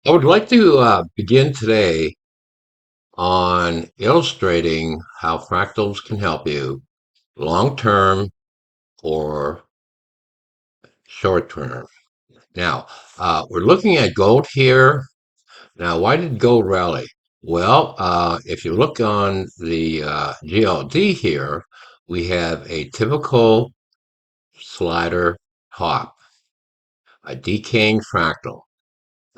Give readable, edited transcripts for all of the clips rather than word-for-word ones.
I would like to begin today on illustrating how fractals can help you long term or short term. Now, we're looking at gold here. Now, why did gold rally? Well, if you look on the GLD here, we have a typical slider top, a decaying fractal.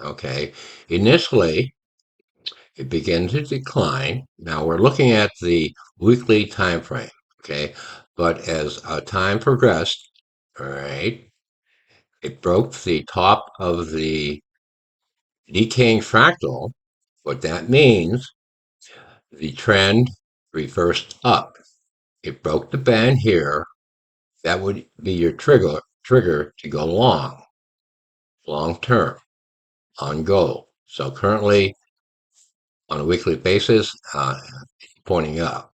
Okay, initially, it began to decline. Now we're looking at the weekly time frame, okay? But as time progressed, all right, it broke the top of the decaying fractal. What that means, the trend reversed up. It broke the band here. That would be your trigger to go long term on gold. So currently on a weekly basis, pointing up.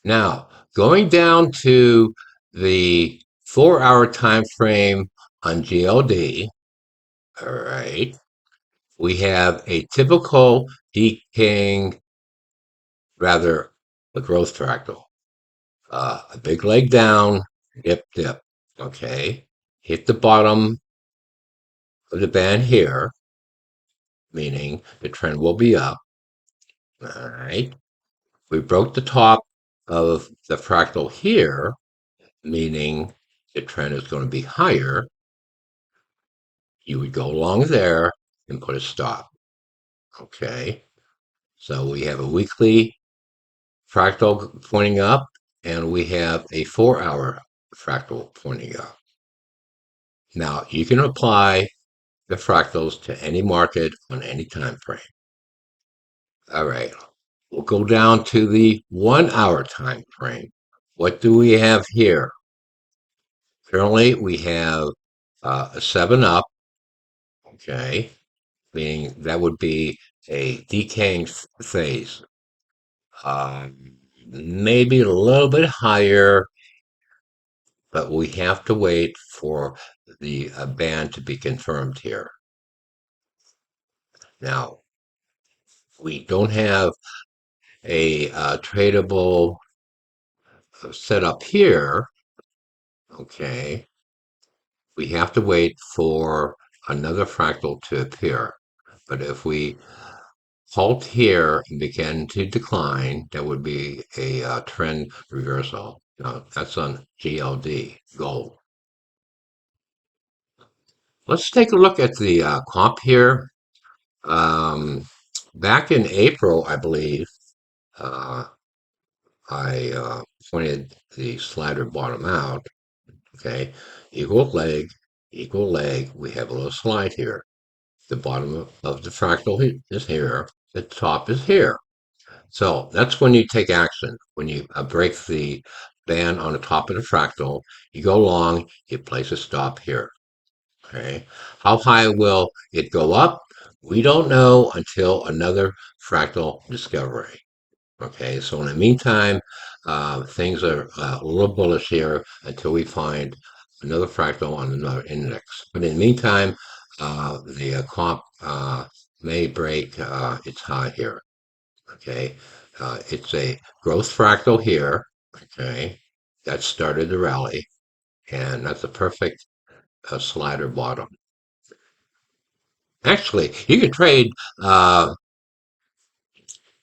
Now, going down to the 4 hour time frame on GLD, all right, we have a typical decaying, rather a growth fractal. A big leg down, dip, okay. Hit the bottom of the band here, meaning the trend will be up, all right. We broke the top of the fractal here, meaning the trend is going to be higher. You would go along there and put a stop. Okay. So we have a weekly fractal pointing up, and we have a 4 hour fractal pointing up. Now you can apply the fractals to any market on any time frame. All right. We'll go down to the 1 hour time frame. What do we have here? Currently, we have a 7 up. Okay. Meaning that would be a decaying phase. Maybe a little bit higher, but we have to wait for the band to be confirmed here. Now, we don't have a tradable setup here. Okay, we have to wait for another fractal to appear. But if we halt here and begin to decline, that would be a trend reversal. Now, that's on GLD, gold. Let's take a look at the comp here. Um, Back in April, I believe, uh, I pointed the slider bottom out. Okay, equal leg, equal leg. We have a little slide here. The bottom of the fractal is here. The top is here. So that's when you take action. When you break the band on the top of the fractal, you go long, you place a stop here. Okay. How high will it go up? We don't know until another fractal discovery. Okay. So in the meantime, things are a little bullish here until we find another fractal on another index. But in the meantime, the comp may break its high here. Okay. It's a growth fractal here. Okay. That started the rally, and that's a perfect slider bottom. Actually, you can trade uh,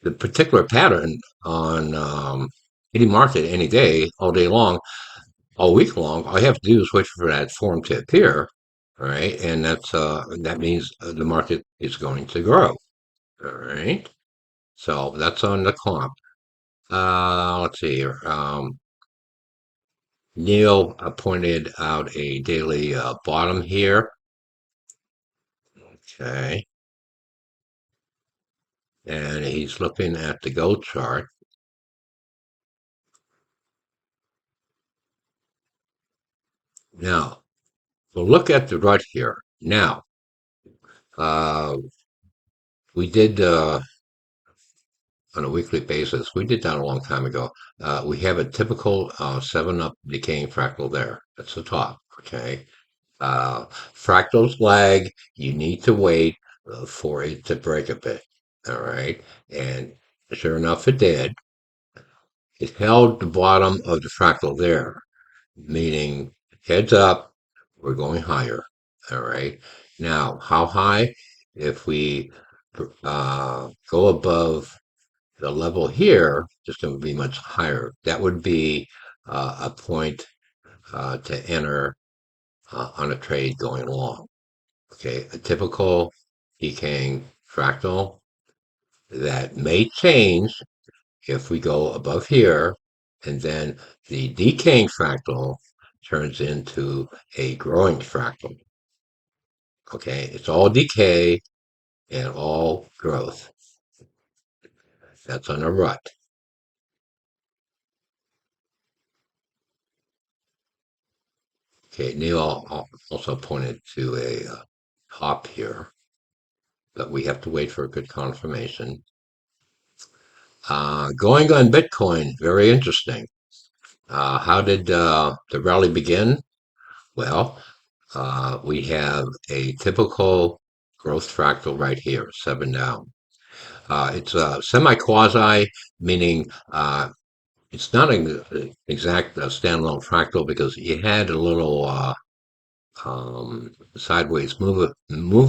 the particular pattern on any market any day, all day long, all week long. All you have to do is wait for that form to appear, all right? And that means the market is going to grow, all right? So that's on the comp. Let's see here. Neil pointed out a daily bottom here. Okay. And he's looking at the gold chart. Now, we'll look at the rut here. Now, uh, we did on a weekly basis. We did that a long time ago. We have a typical 7 up decaying fractal there. That's the top. Okay. Fractals lag. You need to wait for it to break a bit. All right. And sure enough, it did. It held the bottom of the fractal there, meaning heads up, we're going higher. All right. Now, how high? If we go above the level here, it's going to be much higher. That would be a point to enter on a trade going long. Okay, a typical decaying fractal that may change if we go above here, and then the decaying fractal turns into a growing fractal. Okay, it's all decay and all growth. That's on a rut. Okay, Neil also pointed to a top here, but we have to wait for a good confirmation. Going on Bitcoin, very interesting. How did the rally begin? Well, we have a typical growth fractal right here, 7 down. It's a semi-quasi, meaning it's not an exact standalone fractal because you had a little sideways move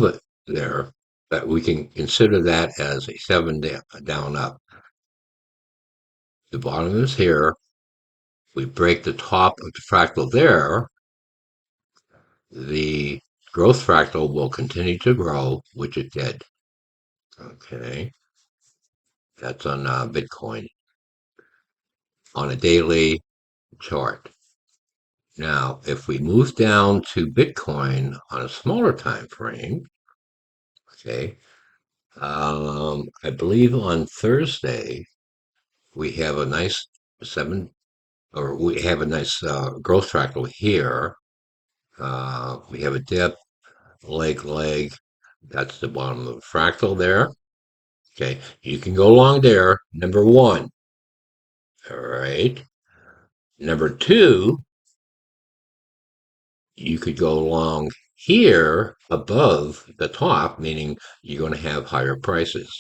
it there, but we can consider that as a down up. The bottom is here. We break the top of the fractal there. The growth fractal will continue to grow, which it did. Okay, that's on Bitcoin on a daily chart. Now, if we move down to Bitcoin on a smaller time frame, okay, I believe on Thursday we have a nice seven, or we have a nice growth fractal here. We have a dip, leg. That's the bottom of the fractal there. Okay, you can go along there. Number one. All right. Number two, you could go along here above the top, meaning you're going to have higher prices.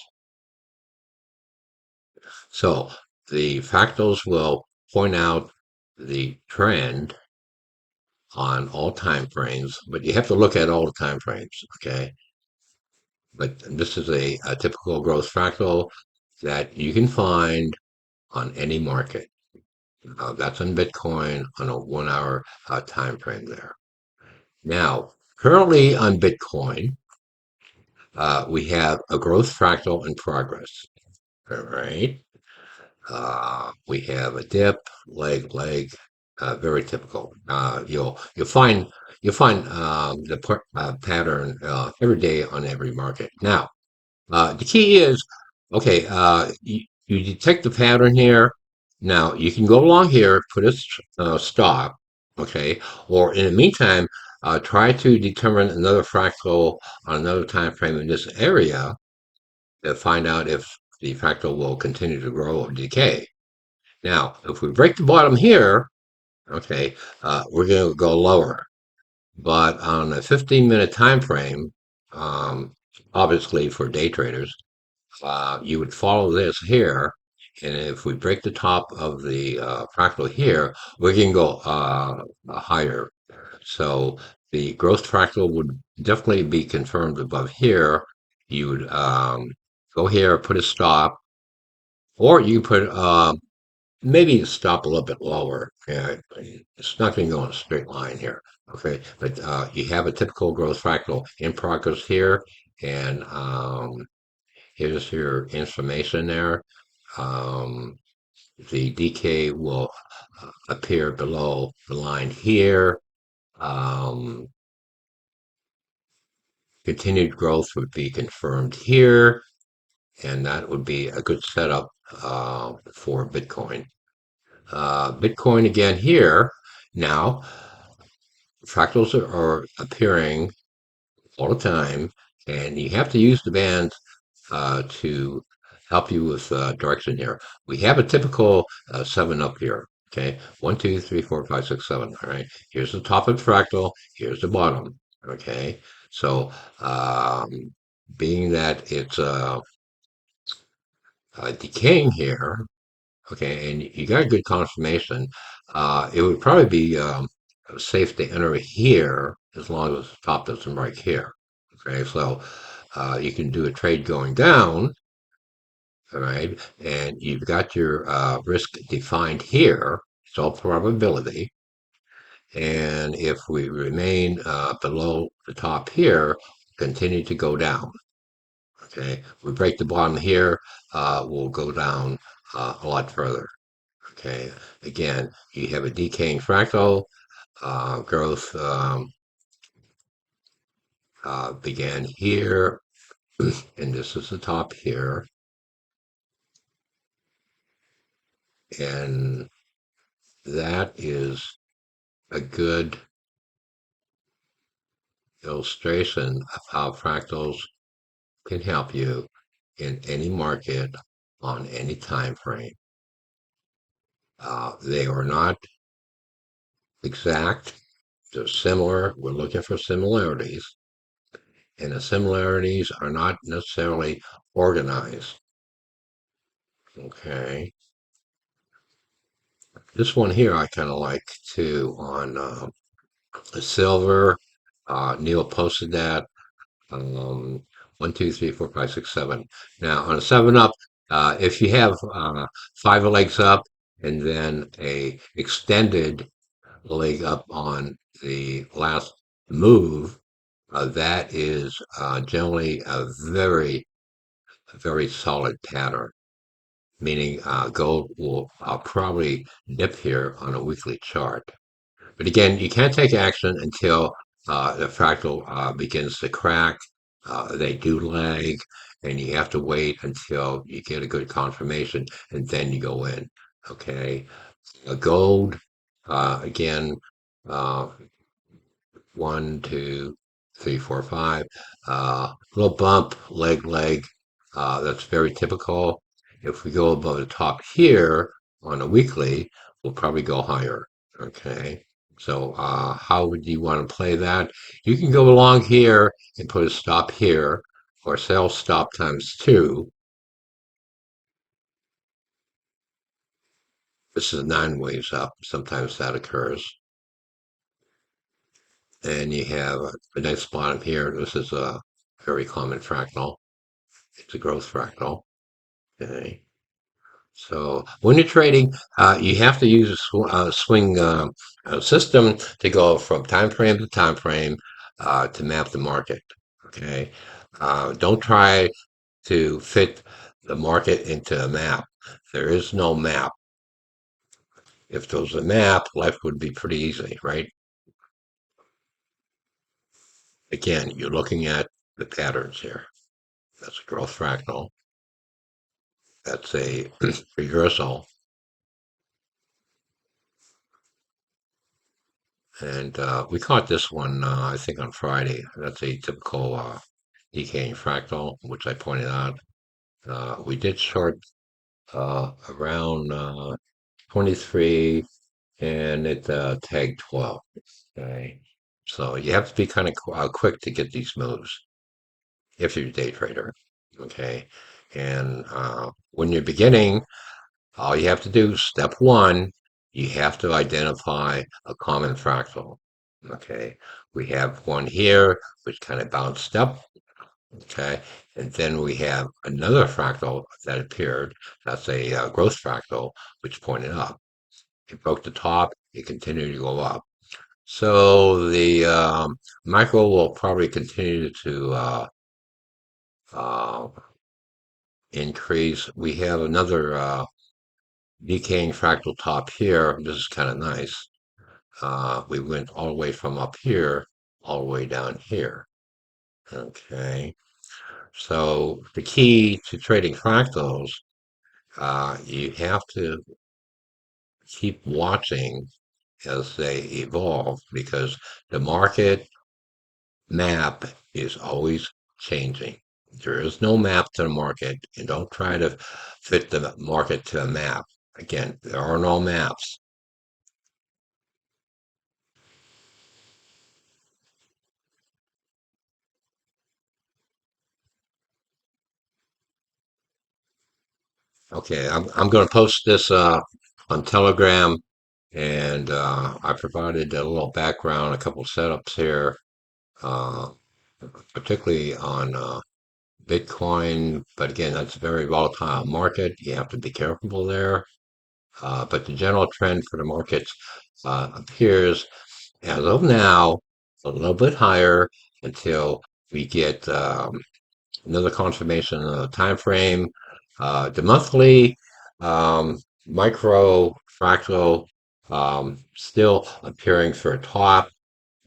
So the fractals will point out the trend on all time frames, but you have to look at all the time frames, okay? But this is a typical growth fractal that you can find on any market. That's on Bitcoin on a 1 hour time frame there. Now, currently on Bitcoin, we have a growth fractal in progress. All right. We have a dip, leg, very typical. You'll find the pattern every day on every market. Now, the key is, okay, you detect the pattern here. Now you can go along here, put a stop, okay, or in the meantime, try to determine another fractal on another time frame in this area to find out if the fractal will continue to grow or decay. Now, if we break the bottom here, okay, we're going to go lower. But on a 15-minute time frame, um, obviously for day traders, you would follow this here. And if we break the top of the fractal here, we can go higher. So the growth fractal would definitely be confirmed above here. You would go here, put a stop, or you put maybe stop a little bit lower. Yeah, it's not going to go in a straight line here. Okay, but you have a typical growth fractal in progress here, and here's your information there. Um, the decay will appear below the line here. Um, Continued growth would be confirmed here, and that would be a good setup for Bitcoin. Bitcoin again here. Now, fractals are appearing all the time, and you have to use the bands to help you with direction here. We have a typical 7 up here. Okay, 1, 2, 3, 4, 5, 6, 7. All right, here's the top of the fractal. Here's the bottom. Okay, so um, being that it's decaying here, okay, and you got a good confirmation, it would probably be safe to enter here as long as the top doesn't break here. Okay, so you can do a trade going down, all right, and you've got your risk defined here. It's all probability. And if we remain below the top here, continue to go down. Okay, we break the bottom here, we'll go down a lot further. Okay, again, you have a decaying fractal growth began here, and this is the top here, and that is a good illustration of how fractals can help you in any market on any time frame. They are not exact, they're similar. We're looking for similarities, and the similarities are not necessarily organized. Okay. This one here I kind of like too on the silver. Neil posted that. Um, 1, 2, 3, 4, 5, 6, 7. Now on a 7 up, if you have 5 legs up and then a extended leg up on the last move, that is generally a very solid pattern. Meaning gold will probably dip here on a weekly chart. But again, you can't take action until the fractal begins to crack. They do lag, and you have to wait until you get a good confirmation, and then you go in. Okay, gold again. Uh, 1, 2, 3, 4, 5. Little bump, leg. That's very typical. If we go above the top here on a weekly, we'll probably go higher. Okay. So how would you want to play that? You can go along here and put a stop here, or sell stop times 2. This is 9 waves up. Sometimes that occurs. And you have the next bottom here. This is a very common fractal. It's a growth fractal. Okay. So when you're trading, you have to use a swing system to go from time frame to time frame to map the market. Okay. Don't try to fit the market into a map. There is no map. If there was a map, life would be pretty easy, right? Again, you're looking at the patterns here. That's a growth fractal. That's a reversal. And we caught this one, I think, on Friday. That's a typical decaying fractal, which I pointed out. We did short around 23, and it tagged 12. Okay. So you have to be kind of quick to get these moves if you're a day trader. Okay. And when you're beginning, all you have to do, step one, you have to identify a common fractal. Okay, we have one here, which kind of bounced up. Okay, and then we have another fractal that appeared. That's a growth fractal, which pointed up. It broke the top. It continued to go up. So the micro will probably continue to uh, increase. We have another decaying fractal top here. This is kind of nice. We went all the way from up here all the way down here. Okay, so the key to trading fractals, you have to keep watching as they evolve because the market map is always changing. There is no map to the market, and don't try to fit the market to a map. Again, there are no maps. Okay, I'm going to post this on Telegram, and I provided a little background, a couple setups here, uh, particularly on Bitcoin. But again, that's a very volatile market. You have to be careful there. But the general trend for the markets appears, as of now, a little bit higher until we get another confirmation of the time frame. The monthly micro fractal still appearing for a top.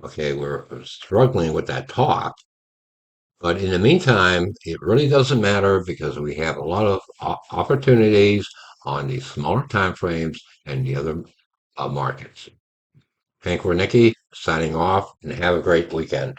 Okay, we're struggling with that top. But in the meantime, it really doesn't matter because we have a lot of opportunities on these smaller time frames and the other markets. Hank Wernicke signing off and have a great weekend.